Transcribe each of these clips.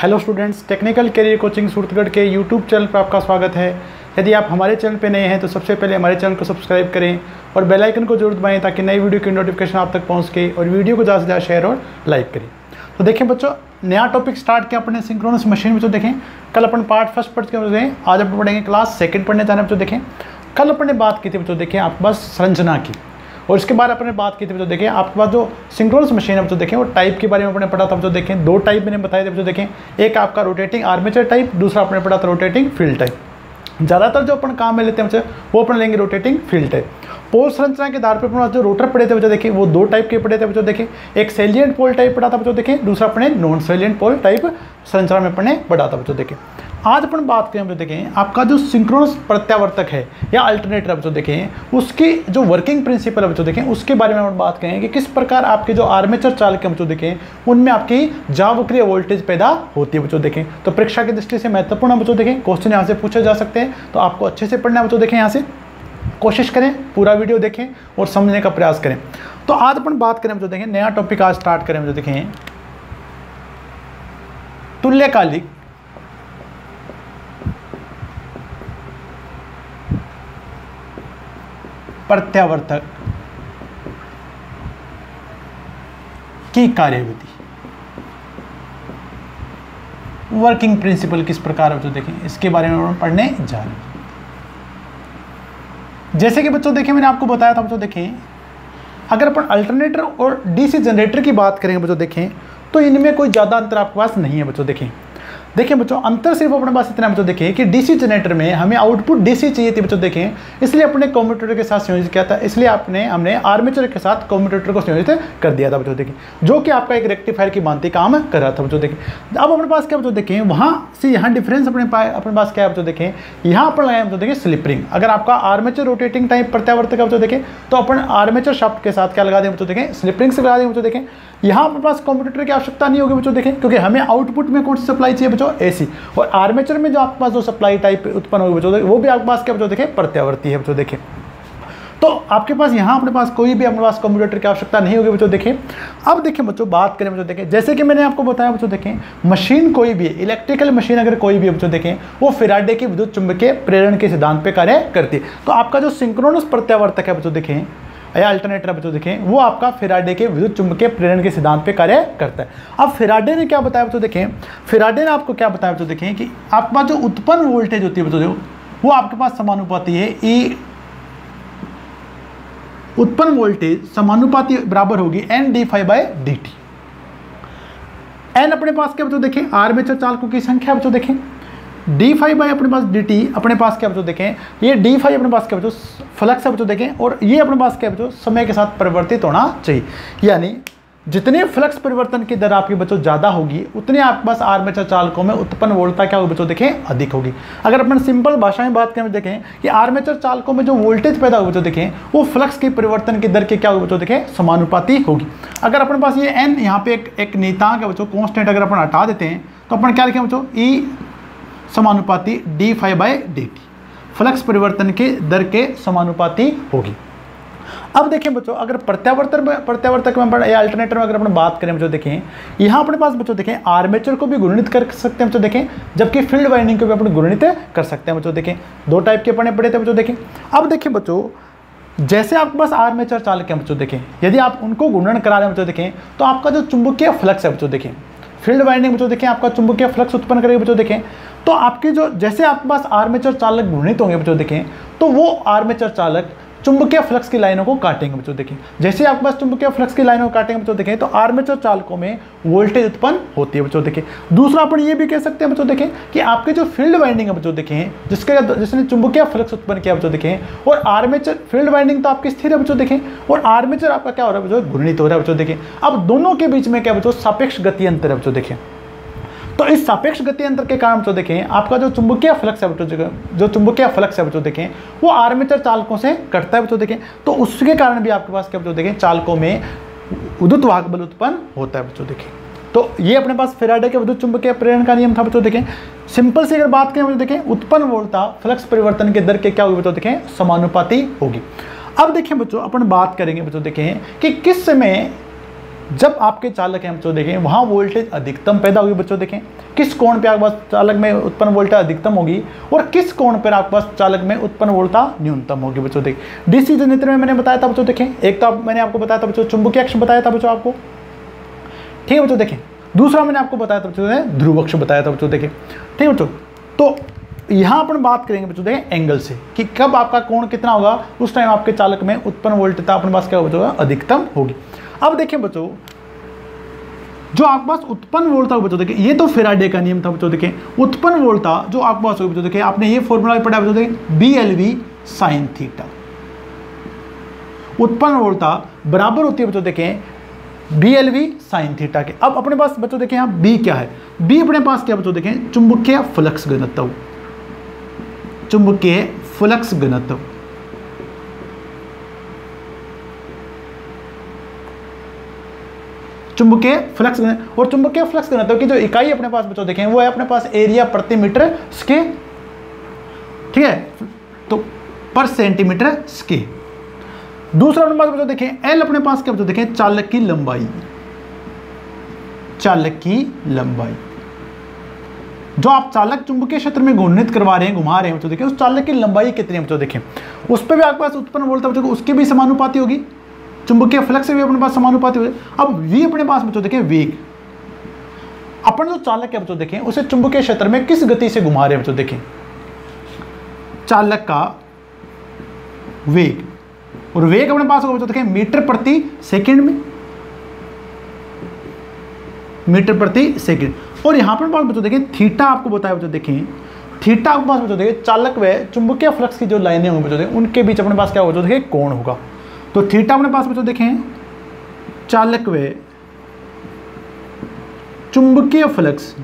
Hello students, technical career coaching Suratgarh के YouTube channel पर आपका स्वागत है। यदि आप हमारे चैनल पर नए हैं तो सबसे पहले हमारे चैनल को सब्सक्राइब करें और बेल आइकन को जरूर दबाएं ताकि नई वीडियो की नोटिफिकेशन आप तक पहुंच सके और वीडियो को ज़्यादा से ज़्यादा शेयर और लाइक करें। तो देखें बच्चों, नया टॉपिक स्टार्ट किया अपने सिंक्रोनस मशीन में। तो देखें, कल अपन पार्ट फर्स्ट पढ़ के देखें, आज अपन पढ़ेंगे क्लास सेकंड पढ़ने जाना है। बच्चों देखें, कल अपन ने बात की थी बच्चों, देखें आपके पास संरचना की, और इसके बाद अपने बात की थी बच्चों देखें आपके पास जो सिंक्रोनस मशीन है बच्चों देखें वो टाइप के बारे में अपने पढ़ा था बच्चों। देखें दो टाइप मैंने बताए थे बच्चों। देखें एक आपका रोटेटिंग आर्मेचर टाइप, दूसरा अपने पढ़ा था रोटेटिंग फील्ड टाइप। ज़्यादातर जो अपन काम में लेते हैं बच्चों वो अपन लेंगे रोटेटिंग फील्ड टाइप। पोल संरचना के आधार पर अपने पास जो रोटर पढ़े थे बच्चों देखें वो दो टाइप के पढ़े थे बच्चों। देखें एक सैलिएंट पोल टाइप पढ़ा था बच्चों देखें, दूसरा अपने नॉन सैलिएंट पोल टाइप संरचना में अपने पढ़ा था बच्चों। देखें आज अपन बात करें बच्चों, देखें आपका जो सिंक्रोनस प्रत्यावर्तक है या अल्टरनेटर बच्चों देखें उसकी जो वर्किंग प्रिंसिपल है बच्चों देखें उसके बारे में हम बात करेंगे कि किस प्रकार आपके जो आर्मेचर चालक है बच्चों देखें उनमें आपकी जावक्रिय वोल्टेज पैदा होती है बच्चों। देखें तो परीक्षा की दृष्टि से महत्वपूर्ण बच्चों देखें, क्वेश्चन यहाँ से पूछे जा सकते हैं, तो आपको अच्छे से पढ़ना है बच्चों। देखें यहाँ से कोशिश करें, पूरा वीडियो देखें और समझने का प्रयास करें। तो आज अपन बात करें बच्चों देखें, नया टॉपिक आज स्टार्ट करें बच्चों। देखें तुल्यकालिक प्रत्यावर्तक की कार्यविधि, वर्किंग प्रिंसिपल किस प्रकार है देखें इसके बारे में हम पढ़ने जा रहे हैं। जैसे कि बच्चों देखें मैंने आपको बताया था बच्चों, देखें अगर अपन अल्टरनेटर और डीसी जनरेटर की बात करेंगे बच्चों देखें तो इनमें कोई ज़्यादा अंतर आपके पास नहीं है बच्चों। देखें बच्चों अंतर सिर्फ अपने पास इतना बच्चों देखें कि डीसी जनरेटर में हमें आउटपुट डीसी चाहिए थी बच्चों। देखें इसलिए अपने कम्यूटेटर के साथ संयोजित किया था, इसलिए हमने आर्मेचर के साथ कम्यूटेटर को संयोजित कर दिया था बच्चों। देखें जो कि आपका एक रेक्टिफायर की भांति काम कर रहा था बच्चों। देखें अब अपने पास क्या बच्चों देखें, वहाँ से यहाँ डिफरेंस अपने पास क्या है बच्चों। देखें यहाँ पर लगाया बच्चों देखें स्लिप रिंग। अगर आपका आर्मेचर रोटेटिंग टाइप प्रत्यावर्तक है बच्चों देखें तो अपन आर्मेचर शाफ्ट के साथ क्या लगा दें बच्चों। देखें स्लिप रिंग से लगा दें बच्चों। देखें यहाँ अपने पास कम्यूटेटर की आवश्यकता नहीं होगी बच्चों। देखें क्योंकि हमें आउटपुट में कौन सी सप्लाई चाहिए बच्चों, एसी। और आर्मेचर में जो आपके पास जो सप्लाई टाइप उत्पन्न होगी बच्चों वो भी आपके पास क्या बच्चों देखें प्रत्यावर्ती है बच्चों। देखें तो आपके पास यहाँ अपने पास कोई भी अपने पास कम्यूटेटर की आवश्यकता नहीं होगी बच्चों। देखें अब देखें बच्चों बात करें बच्चों, देखें जैसे कि मैंने आपको बताया बच्चों, देखें मशीन कोई भी इलेक्ट्रिकल मशीन अगर कोई भी बच्चों देखें वो फैराडे की विद्युत चुंबकीय प्रेरण के सिद्धांत पे कार्य करती है। तो आपका जो सिंक्रोनस प्रत्यावर्तक है बच्चों देखें या अल्टरनेटर बच्चों देखें वो आपका फैराडे के विद्युत चुंबकीय प्रेरण के सिद्धांत पे कार्य करता है। अब फैराडे ने क्या बताया बच्चों, देखें फैराडे ने आपको क्या बताया बच्चों, देखें कि आपके पास जो उत्पन्न वोल्टेज होती है बच्चों वो आपके पास समानुपाती है, ई उत्पन्न वोल्टेज समानुपाती बराबर होगी N D phi by D T. N अपने पास क्या बच्चों देखें आर्मेचर चालकों की संख्या बच्चों। देखें डी फाई बाई अपने पास डी टी अपने पास क्या बच्चों देखें, ये डी फाई अपने पास क्या बच्चों फ्लक्स है बच्चों। देखें और ये अपने पास क्या बच्चों समय के साथ परिवर्तित होना चाहिए, यानी जितने फ्लक्स परिवर्तन की दर आपकी बच्चों ज़्यादा होगी उतने आपके पास आर्मेचर चालकों में उत्पन्न वोल्टता क्या होगी बच्चों देखें अधिक होगी। अगर अपन सिंपल भाषा में बात करें देखें कि आर्मेचर चालकों में जो वोल्टेज पैदा होगी बच्चों देखें वो फ्लक्स के परिवर्तन की दर के क्या होगी बच्चों देखें समानुपाती होगी। अगर अपने पास ये एन यहाँ पे एक नियतांक है बच्चों कॉन्स्टेंट, अगर अपन हटा देते हैं तो अपन क्या लिखें बच्चों ई समानुपाती D phi by D T, flux परिवर्तन के दर के समानुपाती होगी। अब देखें बच्चों अगर प्रत्यावर्तक में या अल्टरनेटर में अगर अपन बात करें बच्चों, देखें यहाँ अपने पास बच्चों देखें आर्मेचर को भी गुणित कर सकते हैं बच्चों। देखें जबकि फील्ड वाइंडिंग को भी अपन गुणित कर सकते हैं बच्चों। देखें दो टाइप के पढ़े थे बच्चों। देखें अब देखें बच्चों जैसे आपके पास आर्मेचर चालक है बच्चों, देखें यदि आप उनको गुणन करा रहे हैं बच्चों देखें तो आपका जो चुंबकीय फ्लक्स है बच्चों, देखें फील्ड वाइंडिंग बच्चों देखें आपका चुंबकीय फ्लक्स उत्पन्न करेगी बच्चों। देखें तो आपके जो जैसे आपके पास आर्मेचर चालक गुणित होंगे बच्चों, देखें तो वो आर्मेचर चालक चुंबकीय फ्लक्स की लाइनों को काटेंगे बच्चों। देखें जैसे आपके पास चुंबकीय फ्लक्स की लाइनों को काटेंगे बच्चों, देखें तो आर्मेचर चालकों में वोल्टेज उत्पन्न होती है बच्चों। देखें दूसरा अपन ये भी कह सकते हैं बच्चों, देखें कि आपके जो फील्ड वाइंडिंग है बच्चों, देखें जिसने चुंबकीय फ्लक्स उत्पन्न किया बच्चों, देखें और आर्मेचर फील्ड वाइंडिंग तो आपकी स्थिर है बच्चों। देखें और आर्मेचर आपका क्या हो रहा है बच्चों गुणित हो रहा है बच्चों। देखें अब दोनों के बीच में क्या बच्चों सापेक्ष गति अंतर है बच्चों। देखें तो इस सापेक्ष गति अंतर के कारण बच्चों देखें आपका जो चुंबकीय फ्लक्स है बच्चों, देखें वो आर्मेचर चालकों से कटता है बच्चों। देखें तो उसके कारण भी आपके पास क्या बच्चों देखें चालकों में विद्युत वाहक बल उत्पन्न होता है बच्चों। देखें तो ये अपने पास फैराडे के विद्युत चुंबकीय प्रेरण का नियम था बच्चों। देखें सिंपल से अगर बात करें बच्चों, देखें उत्पन्न वोल्टता फ्लक्स परिवर्तन के दर के क्या होगी बच्चों, देखें समानुपाती होगी। अब देखें बच्चों अपन बात करेंगे बच्चों, देखें कि किस समय जब आपके चालक हैं बच्चों देखें वहाँ वोल्टेज अधिकतम पैदा होगी बच्चों देखें, किस कोण पे आपके पास चालक में उत्पन्न वोल्टेज अधिकतम होगी और किस कोण पर आपके पास चालक में उत्पन्न वोल्टेज न्यूनतम होगी बच्चों देखें। डीसी जनरेटर में मैंने बताया था बच्चों देखें, एक तो मैंने आपको बताया था बच्चों चुंबकीय अक्ष बताया था बच्चों आपको, ठीक है बच्चों देखें। दूसरा मैंने आपको बताया था बच्चों ध्रुव अक्ष बताया था बच्चों देखें, ठीक है बच्चों। तो यहाँ अपन बात करेंगे बच्चों देखें एंगल से कि कब आपका कोण कितना होगा, उस टाइम आपके चालक में उत्पन्न वोल्टेजता अपने पास क्या होगा बच्चों अधिकतम होगी। अब देखें बच्चों जो आपके पास उत्पन्न वोल्टेज होगा बच्चों देखें, ये तो फेराडे का नियम था बच्चों देखें, उत्पन्न वोल्टेज जो आपके पास होगा बच्चों देखें, आपने ये फॉर्मूला पढ़ा बच्चों देखें BLV sin थीटा, उत्पन्न वोल्टेज बराबर होती है बच्चों देखें BLV sin थीटा के। अब अपने पास बच्चों देखें यहाँ B क्या है, B अपने पास क्या बच्चों देखें चुंबकीय फ्लक्स घनत्व, चुंबकीय फ्लक्स घनत्व, चुंबकीय फ्लक्स घनत्व। और चुंबकीय फ्लक्स घनत्व की जो इकाई अपने पास बच्चों देखें वो है अपने पास एरिया प्रति मीटर स्क्वायर, ठीक है, तो पर सेंटीमीटर स्क्वायर। दूसरा अपने पास बच्चों देखें L अपने पास क्या बच्चों देखें चालक की लंबाई, चालक की लंबाई, जो आप चालक चुंबकीय क्षेत्र में घूर्णित करवा रहे हैं घुमा रहे हैं बच्चों देखें, उस चालक की लंबाई कितनी है बच्चों देखें, उस पर भी आपके पास उत्पन्न वोल्टेज बच्चों उसकी भी समानुपाती होगी, चुंबकीय फ्लक्स से भी अपने पास समानुपाती होगी। अब V अपने पास बच्चों देखें वेग, अपन जो चालक है बच्चों देखें उसे चुंबकीय क्षेत्र में किस गति से घुमा रहे हैं बच्चों देखें, चालक का वेग, और वेग अपने पास होगा बच्चों देखें मीटर प्रति सेकंड में, मीटर प्रति सेकंड। और यहां पर बात बच्चों देखें थीटा आपको बताया बच्चों देखें, थीटा आपके पास बच्चों देखें चालक व चुंबकीय फ्लक्स की जो लाइनें होंगी बच्चों देखें उनके बीच अपने पास क्या होगा बच्चों देखें कोण होगा। तो थीटा अपने पास बच्चों देखें चालक व चुंबकीय फ्लक्स,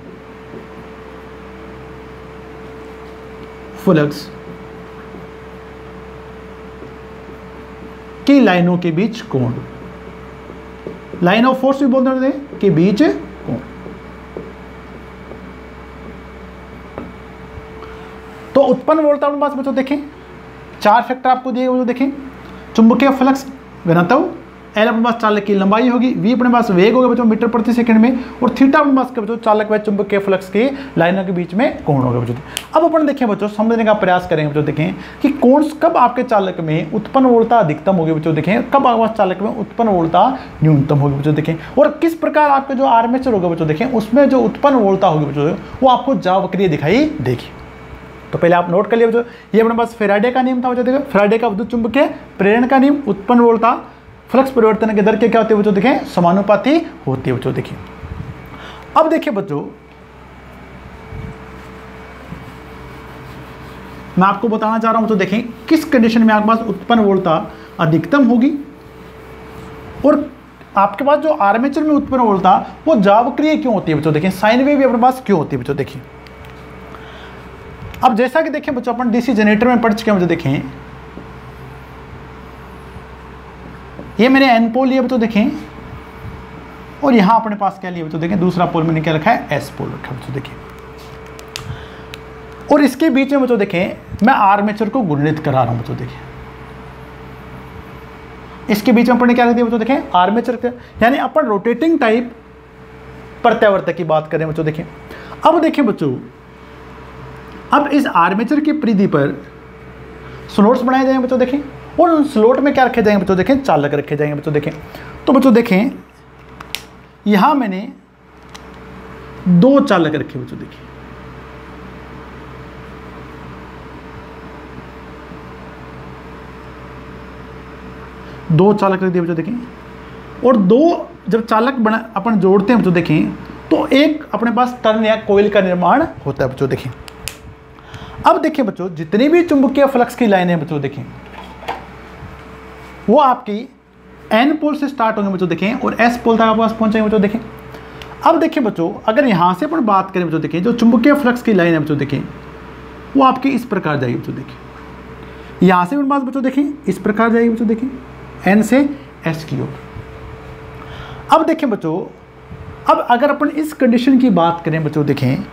फ्लक्स की लाइनों के बीच कोण, लाइन ऑफ फोर्स भी बोलते हैं के बीच कोण। तो उत्पन्न वोल्टेज अपने पास बच्चों देखें चार फैक्टर आपको दिए हुए देखें, चुंबकीय फ्लक्स घनत्व, L अपने पास चालक की लंबाई होगी, V अपने पास वेग होगा बच्चों मीटर प्रति सेकंड में, और थीटा अपने पास बच्चों चालक व चुंबकीय फ्लक्स की लाइनों के बीच में कोण होगा बच्चों। अब अपन देखें बच्चों समझने का प्रयास करेंगे बच्चों देखें कि कोण कब आपके चालक में उत्पन्न वोल्टेज अधिकतम होगी बच्चों देखें, कब आपके पास चालक में उत्पन्न वोल्टेज न्यूनतम होगी बच्चों देखें, और किस प्रकार आपके जो आर्मेचर होगा बच्चों देखें उसमें जो उत्पन्न वोल्टेज होगी बच्चों वो आपको जावक्रिय दिखाई देगी। तो पहले आप नोट कर लिए बच्चों, ये अपने पास फेराडे का नियम था बच्चों देखें, फेराडे का विद्युत चुंबकीय प्रेरण का नियम, उत्पन्न वोल्टेज फ्लक्स परिवर्तन के दर के क्या होती है बच्चों देखें समानुपाती होती है बच्चों देखें। अब देखिए बच्चों मैं आपको बताना चाह रहा हूं बच्चों देखें किस कंडीशन में आपके पास उत्पन्न वोल्टेज अधिकतम होगी और आपके पास जो आर्मेचर में उत्पन्न वोल्टेज वो जावक्रिय क्यों होती है बच्चों देखें, साइन वेव भी अपने पास क्यों होती है बच्चों देखें। अब जैसा कि देखें बच्चों अपन डीसी जनरेटर में पढ़ चुके हैं बच्चों देखें, ये मेरे एन पोल लिए बच्चों देखें, और यहां अपने पास क्या लिए बच्चों देखें दूसरा पोल मैंने क्या रखा है एस पोल रखा है बच्चों देखें, और इसके बीच में बच्चों देखें मैं आर्मेचर को घूर्णित करा रहा हूं बच्चों देखें, इसके बीच में अपन ने क्या रख दिया बच्चों देखें आर्मेचर, यानी अपन रोटेटिंग टाइप प्रत्यावर्तक की बात करें बच्चों देखें। अब देखें बच्चों अब इस आर्मेचर की परिधि पर स्लॉट्स बनाए जाएंगे बच्चों देखें, और उन स्लॉट में क्या रखे जाएंगे बच्चों देखें चालक रखे जाएंगे बच्चों देखें। तो बच्चों देखें यहां मैंने दो चालक रखे बच्चों देखें, दो चालक रख दिए बच्चों देखें, और दो जब चालक बना अपन जोड़ते हैं बच्चों देखें तो एक अपने पास टर्न या कोयल का निर्माण होता है बच्चों देखें। अब देखिए बच्चों जितनी भी चुंबकीय फ्लक्स की लाइन है बच्चों देखें वो आपकी एन पोल से स्टार्ट होंगे बच्चों देखें और एस पोल तक आपके पास पहुंचेंगे बच्चों देखें। अब देखिए बच्चों अगर यहां से अपन बात करें बच्चों देखें जो चुंबकीय फ्लक्स की लाइन है बच्चों देखें वो आपकी इस प्रकार जाएगी बच्चों देखें, यहां से अपन बात बच्चों देखें इस प्रकार जाएगी बच्चों देखें एन से एस की ओर। अब देखें बच्चों अब अगर अपन इस कंडीशन की बात करें बच्चों देखें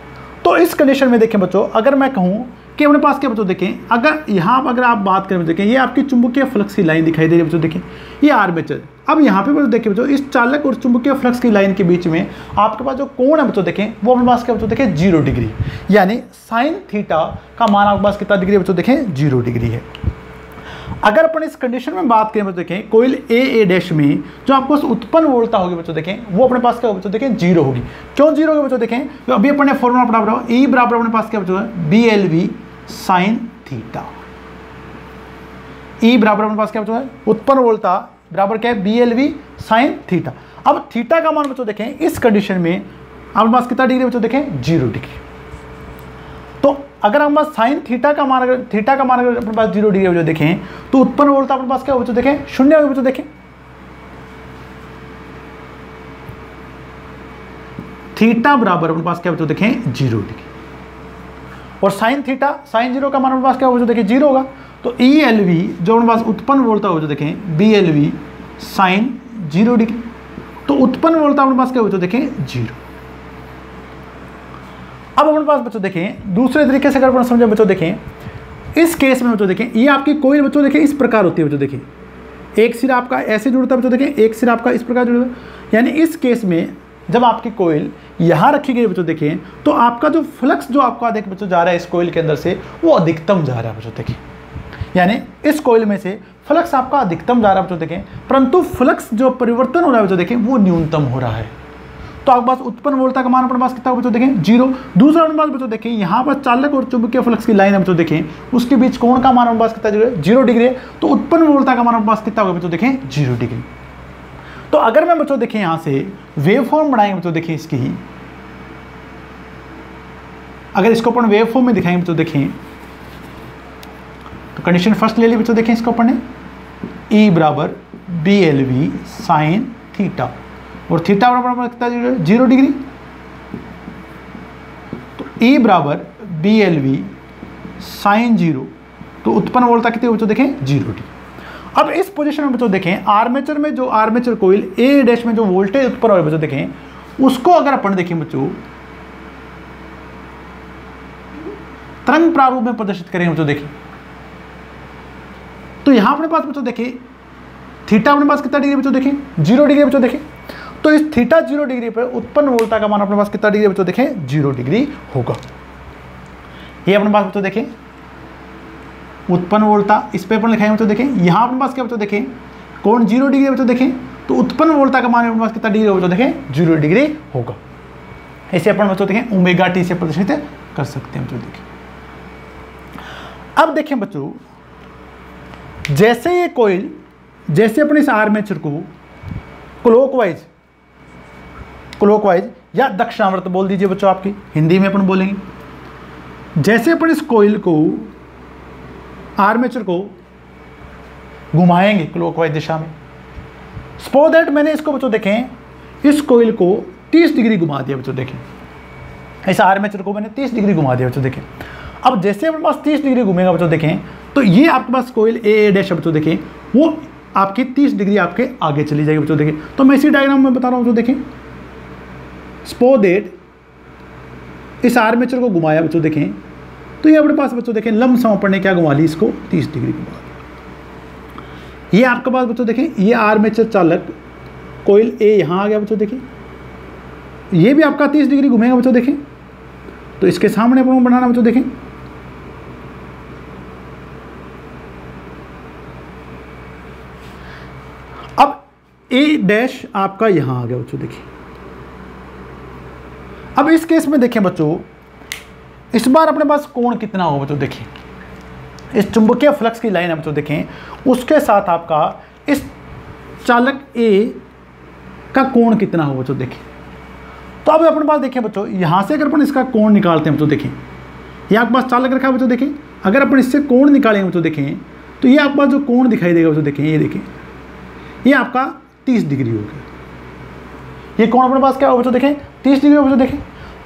तो इस कंडीशन में देखें बच्चों अगर मैं कहूं कि अपने पास क्या बच्चों देखें, अगर आप बात करें देखें, ये आपकी चुंबकीय फ्लक्स की लाइन दिखाई दे रही है बच्चों, देखें ये आर्मेचर। अब यहाँ पे बच्चों देखिए बच्चों, इस चालक और चुंबकीय फ्लक्स की लाइन के बीच में आपके पास जो कोण है बच्चों देखें, वो अपने पास क्या बच्चों देखें 0 डिग्री, यानी साइन थीटा का मान आपके पास कितना डिग्री बच्चों देखें 0 डिग्री है। अगर अपन इस कंडीशन में बात करें बच्चों देखें, कोइल ए डैश में जो आपको उत्पन्न वोल्टता होगी बच्चों देखें, वो अपने पास क्या होगी बच्चों देखें 0 होगी। क्यों 0 होगी बच्चों देखें, तो अभी अपन ने फॉर्मूला पढ़ा हुआ, ई बराबर अपने पास क्या बच्चों BLV साइन थीटा। ई बराबर अपने पास क्या बच्चों है, उत्पन्न वोल्टता बराबर क्या है BLV साइन थीटा। अब थीटा का मान बच्चों देखें इस कंडीशन में आपके पास कितना डिग्री बच्चों देखें 0 डिग्री। तो अगर हमारे पास साइन थीटा का मान अगर अपने पास 0 डिग्री बच्चों देखें, तो उत्पन्न वोल्टता अपने पास क्या बच्चों देखें 0 होगा बच्चों देखें। थीटा बराबर अपने पास क्या बच्चों देखें 0 डिग्री, और साइन थीटा साइन 0 का मान अपने पास क्या बच्चों देखें 0 होगा। तो ELV जो अपने पास उत्पन्न वोल्टता होगा देखें BLV साइन 0 डिग्री, तो उत्पन्न वोल्टता अपने पास क्या बच्चों देखें 0। अब अपने पास बच्चों देखें दूसरे तरीके से अगर अपन समझें बच्चों देखें, इस केस में बच्चों देखें ये आपकी कोइल बच्चों देखें इस प्रकार होती है बच्चों देखें, एक सिरा आपका ऐसे जुड़ता है बच्चों देखें, एक सिरा आपका इस प्रकार जुड़ता है। यानी इस केस में जब आपकी कोइल यहाँ रखी गई बच्चों देखें, तो आपका जो फ्लक्स जो आपका देख बच्चों जा रहा है इस कोइल के अंदर से, वो अधिकतम जा रहा है बच्चों देखें। यानी इस कोइल में से फ्लक्स आपका अधिकतम जा रहा है बच्चों देखें, परंतु फ्लक्स जो परिवर्तन हो रहा है बच्चों देखें वो न्यूनतम हो रहा है। तो आपके पास उत्पन्न वोल्टता का मान अपने पास कितना बच्चों देखें 0। दूसरा अपने पास बच्चों देखें यहाँ पर चालक और चुंबकीय फ्लक्स की लाइन है बच्चों देखें, उसके बीच कोण का मान अपने पास कितना 0 डिग्री है, तो उत्पन्न वोल्टता का मान अपने पास कितना होगा बच्चों देखें 0 डिग्री। तो अगर मैं बच्चों देखें यहाँ से वेव फॉर्म बनाएंगे बच्चों देखें इसकी ही, अगर इसको अपन वेव फॉर्म में दिखाएंगे बच्चों देखें, तो कंडीशन फर्स्ट ले ली बच्चों देखें, इसको अपन ने E बराबर BLV साइन थीटा, और थीटा बराबर कितना 0 डिग्री, तो E बराबर BLV साइन 0, तो उत्पन्न वोल्टता कितनी बच्चों देखें 0 डिग्री। अब इस पोजीशन में बच्चों देखें आर्मेचर में जो आर्मेचर कोइल ए डैश में जो वोल्टेज उत्पन्न हो रहा है बच्चों देखें, उसको अगर अपन देखें बच्चों तरंग प्रारूप में प्रदर्शित करेंगे बच्चों देखें, तो यहां अपने पास बच्चों देखें थीटा अपने पास कितना डिग्री बच्चों देखें 0 डिग्री बच्चों देखें, तो इस थीटा 0 डिग्री पर उत्पन्न वोल्टता का मान अपने पास कितना डिग्री बच्चों देखें 0 डिग्री होगा। ये अपने पास बच्चों देखें उत्पन्न वोल्टता इस पे अपन लिखाएंगे बच्चों देखें, यहां अपने पास क्या बच्चों देखें कोण 0 डिग्री बच्चों देखें, तो उत्पन्न वोल्टता का मान अपने पास कितना डिग्री बच्चों देखें 0 डिग्री होगा। इसे अपन बच्चों देखें ओमेगा टी से प्रदर्शित कर सकते हैं बच्चों देखें। अब देखें बच्चों जैसे ये कोइल, जैसे अपने इस आर्मेचर को क्लॉकवाइज या दक्षिणावर्त बोल दीजिए बच्चों, आपकी हिंदी में अपन बोलेंगे, जैसे अपन इस कोइल को आर्मेचर को घुमाएंगे क्लॉकवाइज दिशा में, सपोज दैट मैंने इसको बच्चों देखें इस कोइल को 30 डिग्री घुमा दिया बच्चों देखें, इस आर्मेचर को मैंने 30 डिग्री घुमा दिया बच्चों देखें। अब जैसे अपने पास 30 डिग्री घूमेगा बच्चों देखें, तो ये आपके पास कोइल ए डैश बच्चों देखें वो आपकी 30 डिग्री आपके आगे चली जाएगी बच्चों देखें। तो मैं इसी डायग्राम में बता रहा हूँ बच्चों देखें, सपोज दैट इस आर्मेचर को घुमाया बच्चों देखें, तो ये अपने पास बच्चों देखें लंब समर्पण ने क्या घुमा ली इसको 30 डिग्री घुमा दिया। ये आपके पास बच्चों देखें ये आर्मेचर चालक कोइल ए यहाँ आ गया बच्चों देखें, ये भी आपका 30 डिग्री घूमेगा बच्चों देखें, तो इसके सामने अपन बनाना बच्चों देखें, अब ए डैश आपका यहां आ गया बच्चों देखिए। अब इस केस में देखें बच्चों, इस बार अपने पास कोण कितना हो बच्चों देखें, इस चुंबकीय फ्लक्स की लाइन है बच्चों देखें, उसके साथ आपका इस चालक ए का कोण कितना हो बच्चों देखें। तो अब अपने पास देखें बच्चों, यहां से अगर अपन इसका कोण निकालते हैं बच्चों देखें, ये आपके पास चालक रखा है बच्चों देखें, अगर अपन इससे कोण निकालेंगे बच्चों देखें, तो ये आपके पास जो कोण दिखाई देगा बच्चों देखें, ये देखें ये आपका 30 डिग्री हो गया। ये कोण अपने पास क्या हो बच्चों देखें 30 डिग्री हो बच्चों देखें।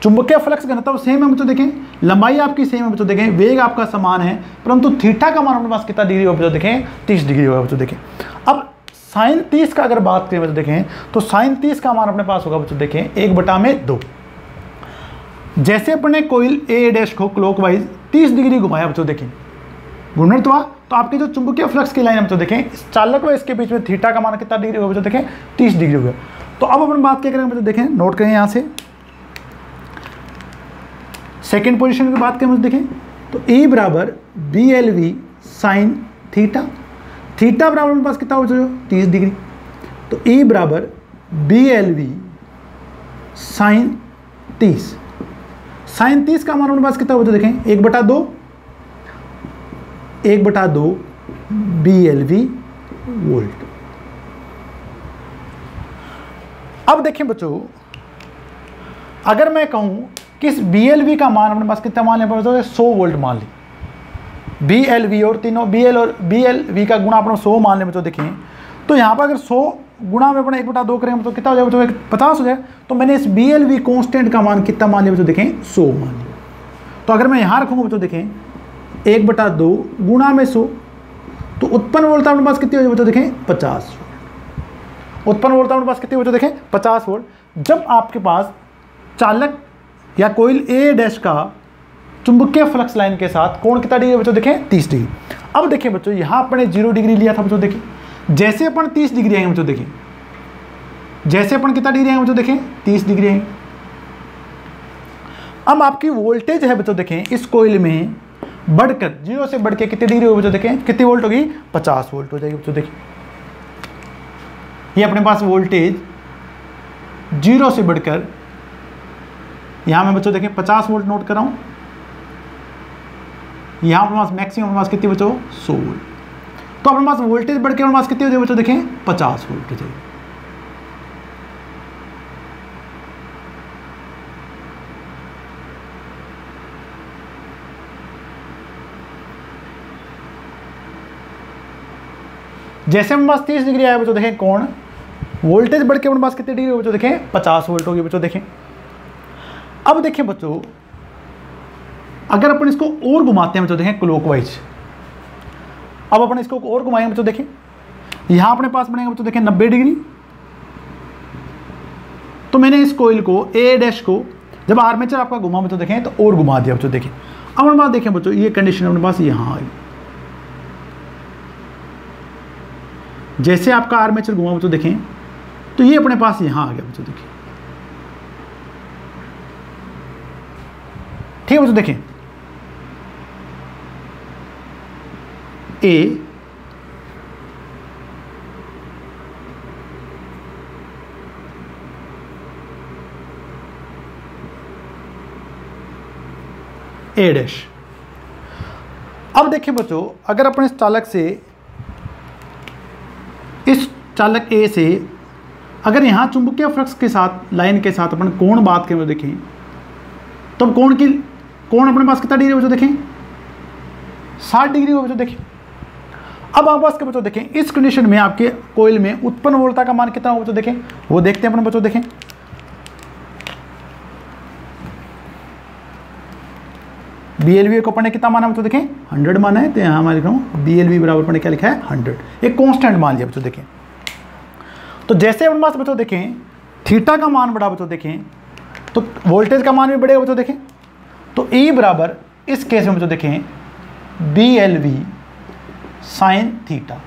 चुंबकीय फ्लक्स घनत्व सेम है बच्चों देखें, लंबाई आपकी सेम है बच्चों देखें, वेग आपका समान है, परंतु थीटा का मान अपने पास कितना डिग्री हो बच्चों देखें 30 डिग्री होगा बच्चों देखें। अब साइन 30 का अगर बात करें बच्चों देखें, तो साइन 30 का मान अपने पास होगा बच्चों देखें 1/2। जैसे अपने कोइल ए डैश को क्लॉकवाइज 30 डिग्री घुमाया बच्चों देखें, घूर्णन हुआ, तो आपकी जो चुंबकीय फ्लक्स की लाइन है बच्चों देखें, इस चालक व इसके बीच में थीटा का मान कितना डिग्री होगा बच्चों देखें, 30 डिग्री हो गया। तो अब अपन बात क्या करेंगे बच्चों देखें, नोट करें यहाँ से सेकेंड पोजीशन की बात करें बच्चों देखें, तो E बराबर BLV साइन थीटा, थीटा बराबर अपने पास कितना हो बच्चों 30 डिग्री, तो E बराबर BLV साइन 30, साइन 30 का मान अपने पास कितना हो बच्चों देखें 1/2 BLV वोल्ट। अब देखें बच्चों, अगर मैं कहूं कि इस BLV का मान अपने पास कितना मान लें, 100 वोल्ट मान ली, BLV और तीनों BL और BLV का गुणा अपने 100 मान लें बच्चों देखें, तो यहाँ पर अगर 100 गुणा में अपने 1/2 करेंगे तो कितना हो जाएगा बच्चों 50 हो जाए। तो मैंने इस BLV कांस्टेंट का मान कितना मान लिया बच्चों देखें 100 मान लिया। तो अगर मैं यहाँ रखूँगा बच्चों देखें 1/2 गुणा में 100, तो उत्पन्न वोल्टता अपने पास कितनी हो जाए बच्चों देखें 50 वोल्ट। उत्पन्न वोल्टता अपने पास कितनी हो जाए देखें 50 वोल्ट। जब आपके पास चालक या कोइल A डैश का चुंबकीय फ्लक्स लाइन के साथ कोण कितना डिग्री बच्चों देखें 30 डिग्री। अब देखिए बच्चों, यहाँ अपने 0 डिग्री लिया था बच्चों देखें, जैसे अपन 30 डिग्री आएंगे बच्चों देखें, जैसे अपन कितना डिग्री आएंगे बच्चों देखें 30 डिग्री आएंगे। अब आपकी वोल्टेज है बच्चों देखें इस कोइल में बढ़कर 0 से बढ़ के कितनी डिग्री होगी बच्चों देखें, कितनी वोल्ट होगी 50 वोल्ट हो जाएगी बच्चों देखें। ये अपने पास वोल्टेज 0 से बढ़कर, यहां मैं बच्चों देखें 50 वोल्ट नोट कर रहा हूं, यहां अपने पास मैक्सिमम अपने पास कितनी बच्चों 100 वोल्ट। तो अपने पास वोल्टेज बढ़ के अपने पास कितनी हो जाएगी बच्चों देखें 50 वोल्ट हो जाएगी। जैसे हमारे पास 30 डिग्री आया बच्चों देखें कोण, वोल्टेज बढ़ के हमारे पास कितनी डिग्री बच्चों देखें 50 वोल्ट होगी बच्चों देखें। अब देखिए बच्चों, अगर अपन इसको और घुमाते हैं बच्चों देखें क्लॉकवाइज, अब अपन इसको और घुमाएंगे बच्चों देखें, यहां अपने पास बनेगा बच्चों देखें 90 डिग्री। तो मैंने इस कोइल को A डैश को जब आर्मेचर आपका घुमा बच्चों देखें तो और घुमा दिया बच्चों देखें। अब अपने पास देखें बच्चों, ये कंडीशन अपने पास यहां आई, जैसे आपका आर्मेचर घुमा बच्चों देखें तो ये अपने पास यहां आ गया बच्चों देखें, ठीक है बच्चों देखें। A dash. अब देखिए बच्चों, अगर अपन इस चालक से, इस चालक A से अगर यहाँ चुंबकीय फ्लक्स के साथ लाइन के साथ अपन कोण बात करें देखें, तो कोण अपने पास कितना डिग्री बच्चों देखें 60 डिग्री हो बच्चों देखें। अब आप पास के बच्चों देखें, इस कंडीशन में आपके कोइल में उत्पन्न वोल्टता का मान कितना हो बच्चों देखें, वो देखते हैं अपन बच्चों देखें। BLV को अपन ने कितना माना बच्चों देखें 100 माना है, तो यहाँ मैं लिख रहा हूँ BLV बराबर अपन ने क्या लिखा है 100, एक कांस्टेंट मान लिया बच्चों देखें। तो जैसे अपन पास बच्चों देखें थीटा का मान बढ़ा बच्चों देखें, तो वोल्टेज का मान भी बढ़ेगा बच्चों देखें। तो E बराबर इस केस में बच्चों देखें BLV साइन थीटा,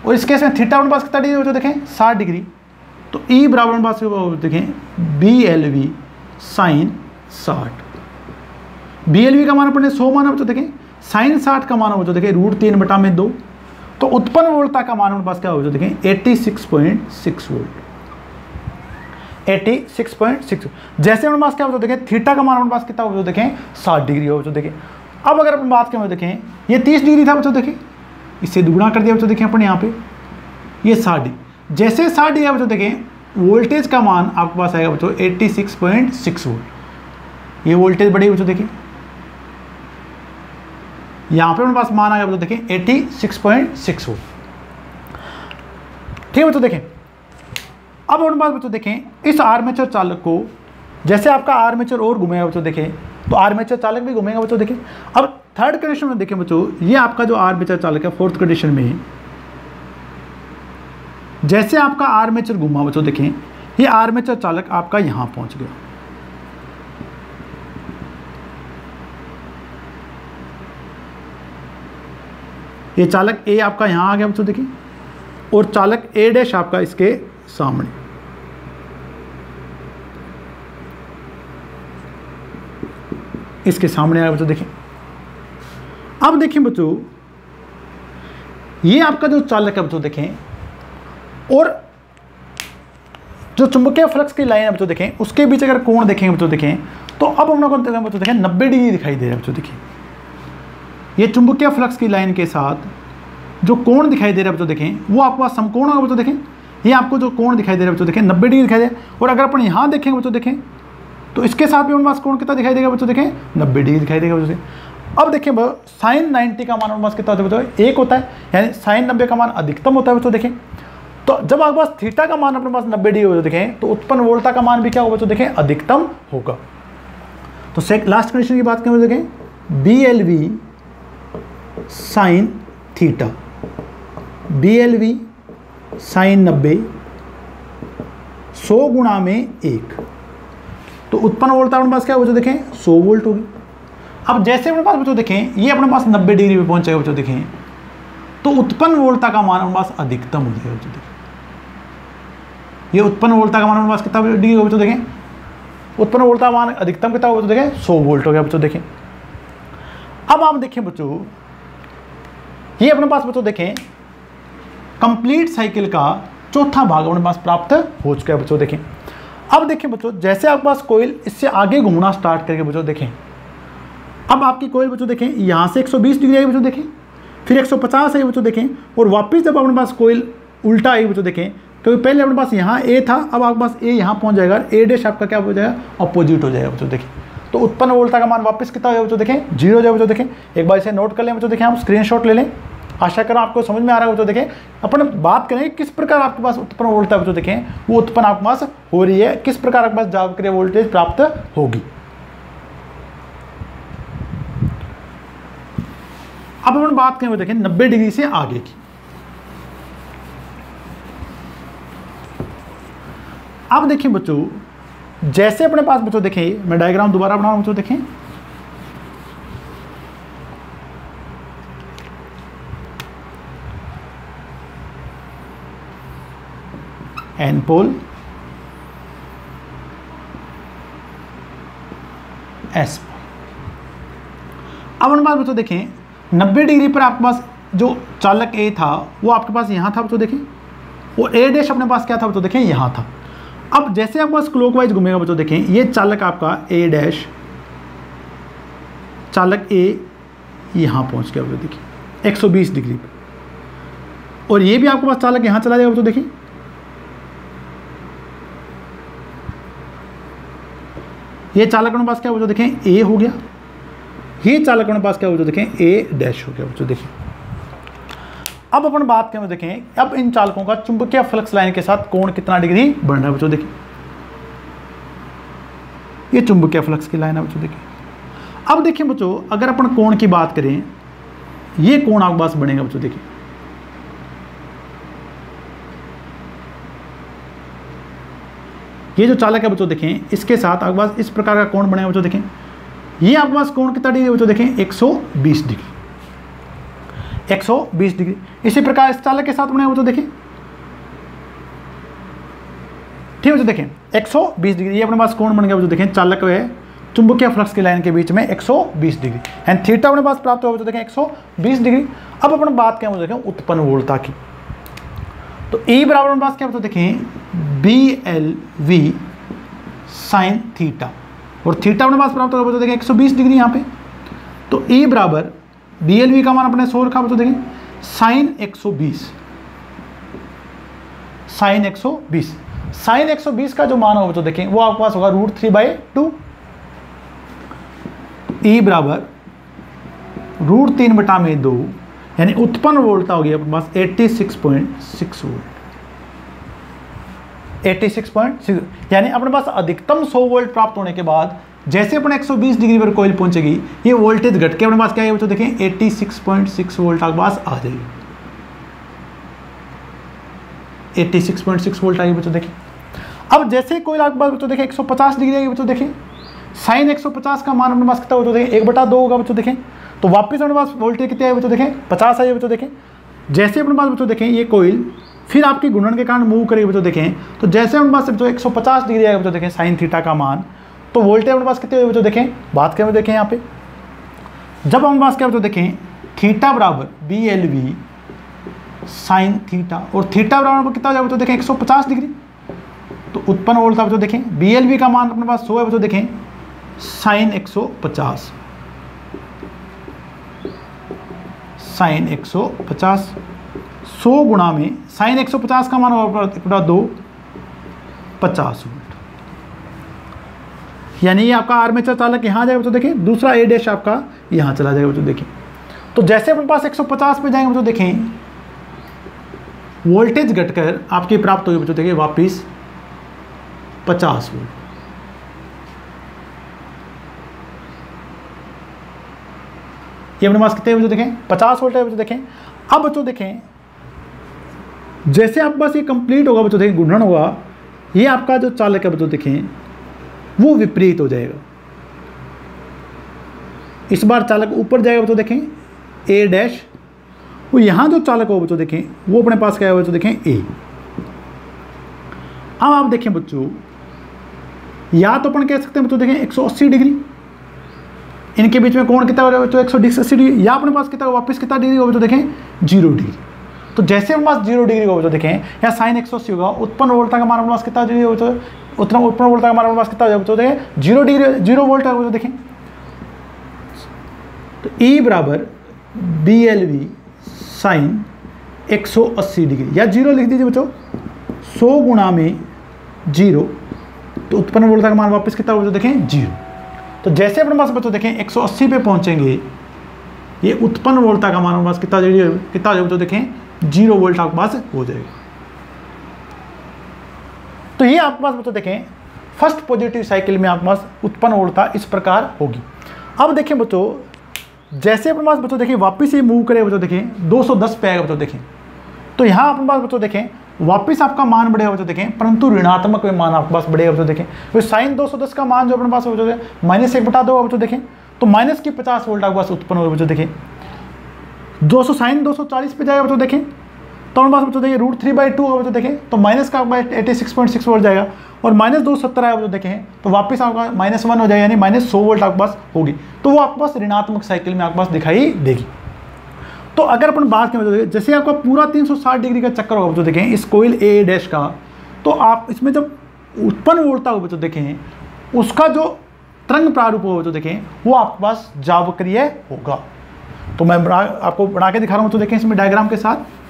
और इस केस में थीटा अपने पास कितना डिग्री बच्चों देखें 60 डिग्री। तो E बराबर अपने पास देखें BLV साइन 60, BLV का मान अपने 100 माना बच्चों देखें, साइन 60 का मान बच्चों देखें √3/2। तो उत्पन्न वोल्टता का मान अपने पास क्या हो देखें 86.6 वोल्ट, 86.6। जैसे अपने पास क्या हो देखें थीटा का मान अपने पास कितना हो देखें 60 डिग्री हो बच्चों देखें। अब अगर अपन बात करें देखें, ये 30 डिग्री था बच्चों देखें, इससे दुगुना कर दिया बच्चों देखें अपन यहाँ पे, ये 60 डिग्री। जैसे 60 डिग्री बच्चों देखें वोल्टेज का मान आपके पास आएगा बच्चों 86.6 वोल्ट, ये वोल्टेज बढ़ेगी बच्चों देखें, यहाँ पे अपने पास मान आ गया बच्चों देखें 86.6 वोल्ट, ठीक है बच्चों देखें। अब अपने पास बच्चों देखें इस आर्मेचर चालक को, जैसे आपका आर्मेचर और घूमेगा बच्चों देखें, तो आर्मेचर चालक भी घूमेगा बच्चों देखें। अब थर्ड कंडीशन में देखें बच्चों, ये आपका जो आर्मेचर चालक है फोर्थ कंडीशन में, जैसे आपका आर्मेचर घूमा बच्चों देखें, ये आर्मेचर चालक आपका यहां पहुंच गया, ये चालक ए आपका यहाँ आ गया बच्चों देखिए, और चालक ए डैश आपका इसके सामने। इसके सामने आया बच्चों देखिए। अब देखिए बच्चों, ये आपका जो चालक है बच्चों देखें, और जो चुंबकीय फ्लक्स की लाइन है बच्चों देखें, उसके बीच अगर कोण देखेंगे बच्चों देखें, तो अब हम लोग बच्चों देखें 90 डिग्री दिखाई दे रहा है बच्चों देखिए। ये चुंबकीय फ्लक्स की लाइन के साथ जो कोण दिखाई दे रहा है बच्चों देखें, वो आपको समकोण होगा बच्चों देखें। ये आपको जो कोण दिखाई दे रहा है बच्चों देखें 90 डिग्री दिखाई दे रहा है। और अगर अपन यहाँ देखेंगे बच्चों देखें, तो इसके साथ भी हमारे पास कोण कितना दिखाई देगा बच्चों देखें, 90 डिग्री दिखाई देगा बच्चों। अब देखिए साइन 90 का मान हमारे पास कितना होता है बच्चों, 1 होता है, यानी साइन 90 का मान अधिकतम होता है बच्चों देखें। तो जब आपके पास थीटा का मान अपने पास 90 डिग्री हो देखें, तो उत्पन्न वोल्टा का मान भी क्या होगा बच्चों देखें, अधिकतम होगा। तो लास्ट कंडीशन की बात करें देखें, BLV sine theta, BLV sine 90 100 गुणा में 1, तो उत्पन्न वोल्टा अपने पास क्या बच्चों देखें, 100 वोल्ट होगी। अब जैसे अपने पास बच्चों देखें ये अपने पास 90 डिग्री पे पहुंचेगा बच्चों देखें, तो उत्पन्न वोल्टा का मान अपने पास अधिकतम हो जाएगा बच्चों देखें। ये उत्पन्न वोल्टा का मान अपने पास कितना डिग्री होगा बच्चों देखें, उत्पन्न वोल्टा मान अधिकतम कितना होगा बच्चों देखें, 100 वोल्ट हो गया बच्चों देखें। अब आप देखें बच्चों, ये अपने पास बच्चों देखें कंप्लीट साइकिल का चौथा भाग अपने पास प्राप्त हो चुका है बच्चों देखें। अब देखें बच्चों, जैसे आपके पास कोयल इससे आगे घूमना स्टार्ट करके बच्चों देखें, अब आपकी कोयल बच्चों देखें यहाँ से 120 डिग्री आई बच्चों देखें, फिर 150 आई बच्चों देखें, और वापस जब अपने पास कोयल उल्टा आई बच्चों देखें, क्योंकि पहले अपने पास यहाँ ए था, अब आपके पास ए यहाँ पहुँच जाएगा, ए डैश आपका क्या हो जाएगा, अपोजिट हो जाएगा बच्चों देखें। तो उत्पन्न वोल्टा का मान वापस कितना हो जाएगा बच्चों देखें, 0 हो जाएगा बच्चों देखें। एक बार इसे नोट कर लें बच्चों देखें, आप स्क्रीनशॉट ले लें। आशा करो आपको समझ में आ रहा है बच्चों देखें। अपन बात करें किस प्रकार आपके पास उत्पन्न वोल्टा बच्चों देखें, वो उत्पन्न आपके पास हो रही है, किस प्रकार आपके पास जागृत वोल्टेज प्राप्त होगी। अब अपन बात करें देखें 90 डिग्री से आगे की। अब देखिए बच्चों, जैसे अपने पास बच्चों देखें, मैं डायग्राम दोबारा बना रहा हूं बच्चों देखें, एन पोल, एस पोल। अब अपने पास बच्चों देखें 90 डिग्री पर आपके पास जो चालक ए था वो आपके पास यहाँ था बच्चों देखें, वो ए डैश अपने पास क्या था बच्चों देखें, यहाँ था। अब जैसे आपके पास क्लॉकवाइज घूमेगा बच्चों देखें, ये चालक आपका ए डैश, चालक ए यहाँ पहुँच गया बच्चों देखिए 120 डिग्री पर, और ये भी आपके पास चालक यहाँ चला जाएगा बच्चों देखिए, ये चालक अपने पास क्या बच्चों देखें, ए हो गया, ये चालक अपने पास क्या बच्चों देखें, ए डैश हो गया बच्चों देखें। अब अपन बात करें देखें, अब इन चालकों का चुंबकीय फ्लक्स लाइन के साथ कोण कितना डिग्री बढ़ रहा है बच्चों देखें, ये चुंबकीय फ्लक्स की लाइन है बच्चों देखें। अब देखिए बच्चों, अगर अपन कोण की बात करें, ये कोण आपके पास बनेगा बच्चों देखिए, ये जो चालक है बच्चों देखें, इसके साथ आपके पास इस प्रकार का कोण बनेगा बच्चों देखें। ये आपके पास कोण कितना डिग्री बच्चों देखें, 120 डिग्री, 120 डिग्री। इसी प्रकार इस चालक के साथ बनेगा बच्चों देखें, ठीक है बच्चों देखें 120 डिग्री, ये अपने पास कोण बन गया बच्चों देखें, चालक है चुंबकीय फ्लक्स की लाइन के बीच में 120 डिग्री, एंड थीटा अपने पास प्राप्त होगा बच्चों देखें 120 डिग्री। अब अपन बात करें बच्चों देखें उत्पन्न वोल्टा की, तो E बराबर अपने पास क्या बच्चों देखें, BLV साइन थीटा, और थीटा अपने पास प्राप्त होगा बच्चों देखें 120 डिग्री यहाँ पे। तो E बराबर BLV का मान अपने 100 रखा बच्चों देखें, साइन 120, साइन 120, साइन 120 का जो मान होगा बच्चों देखें, वो आपके पास होगा √3/2। E बराबर √3/2, यानी उत्पन्न वोल्टा हो गया अपने पास 86.6 वोल्ट, 86.6, यानी अपने पास अधिकतम 100 वोल्ट प्राप्त होने के बाद जैसे अपने 120 डिग्री पर कोयल पहुंचेगी, ये वोल्टेज घट के अपने पास क्या है बच्चों देखें 86.6 वोल्ट आपके पास आ जाएगी, 86.6 वोल्ट आएगी बच्चों देखें। अब जैसे कोयल आपके पास बच्चों देखें 150 डिग्री आएगी बच्चों देखें, साइन 150 का मान अपने पास कितना होगा बच्चों देखें 1/2 होगा बच्चों देखें। तो वापस अपने पास वोल्टेज कितने आए बच्चों देखें, 50 आए बच्चों देखें। जैसे अपने पास बच्चों देखें ये कोइल फिर आपकी घूर्णन के कारण मूव करेगी बच्चों देखें, तो जैसे अपने पास बच्चों 150 डिग्री आएगा बच्चों देखें साइन थीटा का मान, तो वोल्टेज अपने पास कितने हुए बच्चों देखें, बात करें देखें यहाँ पे जब अपने पास क्या बच्चों देखें थीटा बराबर BLV साइन थीटा, और थीटा बराबर कितना हो जाएगा बच्चों देखें 150 डिग्री, तो उत्पन्न वोल्ट था बच्चों देखें BLV का मान अपने पास 100 है बच्चों देखें साइन 150 साइन 150 100 गुणा में साइन 150 का मान होगा 2 50 वोल्ट, यानी ये आपका आर्मेचर चालक यहाँ जाएगा बच्चों देखें, दूसरा A डैश आपका यहाँ चला जाएगा बच्चों देखें। तो जैसे अपने पास 150 पे जाएंगे बच्चों देखें वोल्टेज घटकर आपकी प्राप्त होगी बच्चों देखें वापिस 50 वोल्ट। ये अपने पास कितने बच्चों देखें 50 वोल्ट है बच्चों देखें। अब बच्चों देखें जैसे आप बस ये कंप्लीट होगा बच्चों देखें घूर्णन होगा, ये आपका जो चालक है बच्चों देखें वो विपरीत हो जाएगा, इस बार चालक ऊपर जाएगा बच्चों देखें A डैश, वो यहाँ जो चालक हो बच्चों देखें वो अपने पास क्या है बच्चों देखें A। अब आप देखें बच्चों या तो अपन कह सकते हैं बच्चों देखें 180 डिग्री, इनके बीच में कोण कितना हो रहा है बच्चों 180 डिग्री, या अपने पास कितना वापस कितना डिग्री हो बच्चों देखें 0 डिग्री। तो जैसे अपने पास 0 डिग्री हो बच्चों देखें या साइन 180 होगा, उत्पन्न वोल्टा का मान अपने पास कितना डिग्री हो बच्चों, उतना उत्पन्न वोल्टा का मान अपने पास कितना हो जाएगा बच्चों देखें 0 डिग्री 0 वोल्ट है बच्चों देखें। तो E बराबर BLV साइन 180 डिग्री या 0 लिख दीजिए बच्चों 100 गुणा में 0, तो उत्पन्न वोल्टा का मान वापस कितना बच्चों देखें 0। तो जैसे अपने पास बच्चों देखें 180 पे पहुंचेंगे, ये उत्पन्न वोल्टा का मान अपने पास कितना हो जाएगा बच्चों देखें 0 वोल्ट आपके पास हो जाएगा। तो ये आपके पास बच्चों देखें फर्स्ट पॉजिटिव साइकिल में आपके पास उत्पन्न वोल्टा इस प्रकार होगी। अब देखें बच्चों जैसे अपने पास बच्चों देखें वापस ये मूव करे बच्चों देखें 210 पे आएगा बच्चों देखें, तो यहाँ अपने पास बच्चों देखें वापस आपका मान बढ़ेगा बच्चों देखें, परंतु ऋणात्मक में मान आपके पास बढ़ेगा बच्चों देखें। तो साइन 210 का मान जो अपने पास बच्चों देखें -1 बटा 2 बच्चों देखें, तो माइनस की 50 वोल्ट आपके पास उत्पन्न होगा बच्चों देखें। 200 साइन 240 पे जाएगा बच्चों देखें, तो अपने पास बच्चों देखें √3/2 होगा बच्चों देखें, तो माइनस का आपका 86.6 वोल्ट जाएगा, और -270 आया बच्चों देखें तो वापस आपका -1 हो जाएगा, यानी -100 वोल्ट आपके पास होगी, तो वो आपके पास ऋणात्मक साइकिल में आपके पास दिखाई देगी। तो अगर अपन बात करें जैसे आपका पूरा 360 डिग्री का चक्कर होगा बच्चों देखें इस कोइल A डैश का, तो आप इसमें जब उत्पन्न वोल्टा होगा बच्चों देखें उसका जो तरंग प्रारूप होगा बच्चों देखें वो आपके पास जावक्रिय होगा। तो मैं आपको बना के दिखा रहा हूँ तो देखें इसमें डायग्राम के साथ।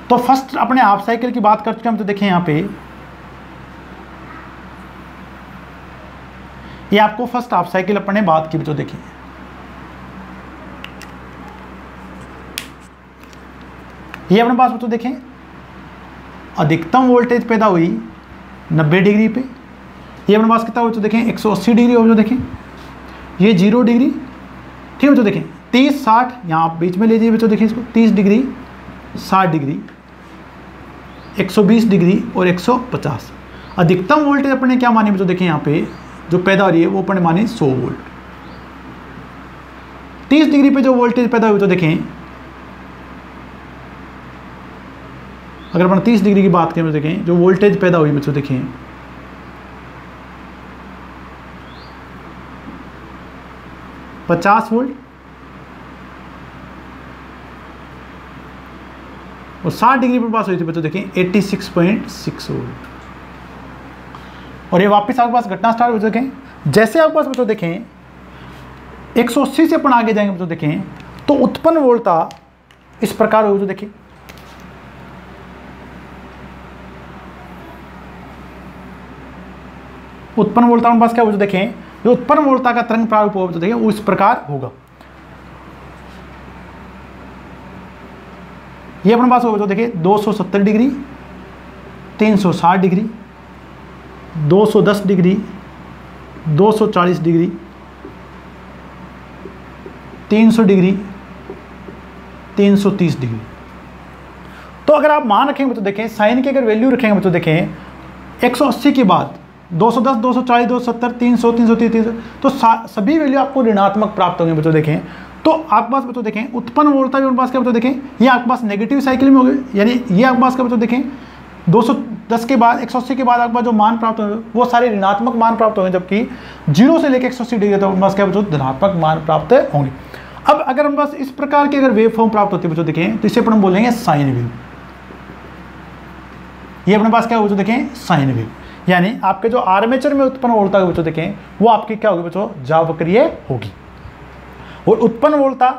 तो फर्स्ट अपने हाफ साइकिल की बात कर चुके हम, तो देखें यहाँ पे ये आपको फर्स्ट हाफ साइकिल अपने बात की, तो देखें ये अपने पास तो देखें अधिकतम वोल्टेज पैदा हुई 90 डिग्री पे, ये अपने पास कितना हो तो देखें 180 डिग्री हो, जो देखें ये 0 डिग्री, ठीक है। तो देखें 30 60 यहाँ बीच में लीजिए बच्चों, देखें इसको 30 डिग्री 60 डिग्री 120 डिग्री और 150। अधिकतम वोल्टेज अपने क्या मानी बच्चों, देखें यहाँ पे जो पैदा हो रही है वो अपने मानी 100 वोल्ट। 30 डिग्री पे जो वोल्टेज पैदा हुई तो देखें, अगर अपन 30 डिग्री की बात करें तो देखें जो वोल्टेज पैदा हुई बच्चों देखें 50 वोल्ट, और 60 डिग्री पर पास हुई थी बच्चों देखें 86.6 वोल्ट। और ये वापस आपके पास घटना स्टार्ट हो देखें, जैसे आपके पास बच्चों देखें 180 से अपन आगे जाएंगे बच्चों देखें तो उत्पन्न वोल्टा इस प्रकार हो, जो देखें उत्पन्न वोल्टा हमारे पास क्या हो, जो देखें जो उत्पन्न वोल्टा का तरंग प्रारूप हो, जो देखें वो इस प्रकार होगा। ये अपने पास होगा, जो देखें 270 degree 360 degree 210 degree 240 degree 300 degree 330 degree. तो अगर आप मान रखेंगे बच्चों देखें, साइन की अगर वैल्यू रखेंगे बच्चों देखें 180 के बाद 210, 240, 270, 300, 330, 300, तो सभी वैल्यू आपको ऋणात्मक प्राप्त होंगे बच्चों देखें। तो आपके पास बच्चों देखें उत्पन्न वोल्टेज भी आपके पास क्या बच्चों देखें, ये आपके पास नेगेटिव साइकिल में हो गए, यानी ये आपके पास क्या बच्चों देखें 210 के बाद 180 के बाद आपके पास जो मान प्राप्त होंगे वो सारे ऋणात्मक मान प्राप्त होंगे, जबकि 0 से लेकर 180 डिग्री तक आपके पास क्या बच्चों धनात्मक मान प्राप्त होंगे। अब अगर हम बस इस प्रकार की अगर वेव फॉर्म प्राप्त होती है बच्चों देखें, तो इसे अपन बोलेंगे साइन वेव। ये अपने पास क्या होगा बच्चों देखें, साइन वेव, यानी आपके जो आर्मेचर में उत्पन्न वोल्टता है बच्चों देखें वो आपकी क्या होगी बच्चों, जावक्रीय होगी। और उत्पन्न वोल्टता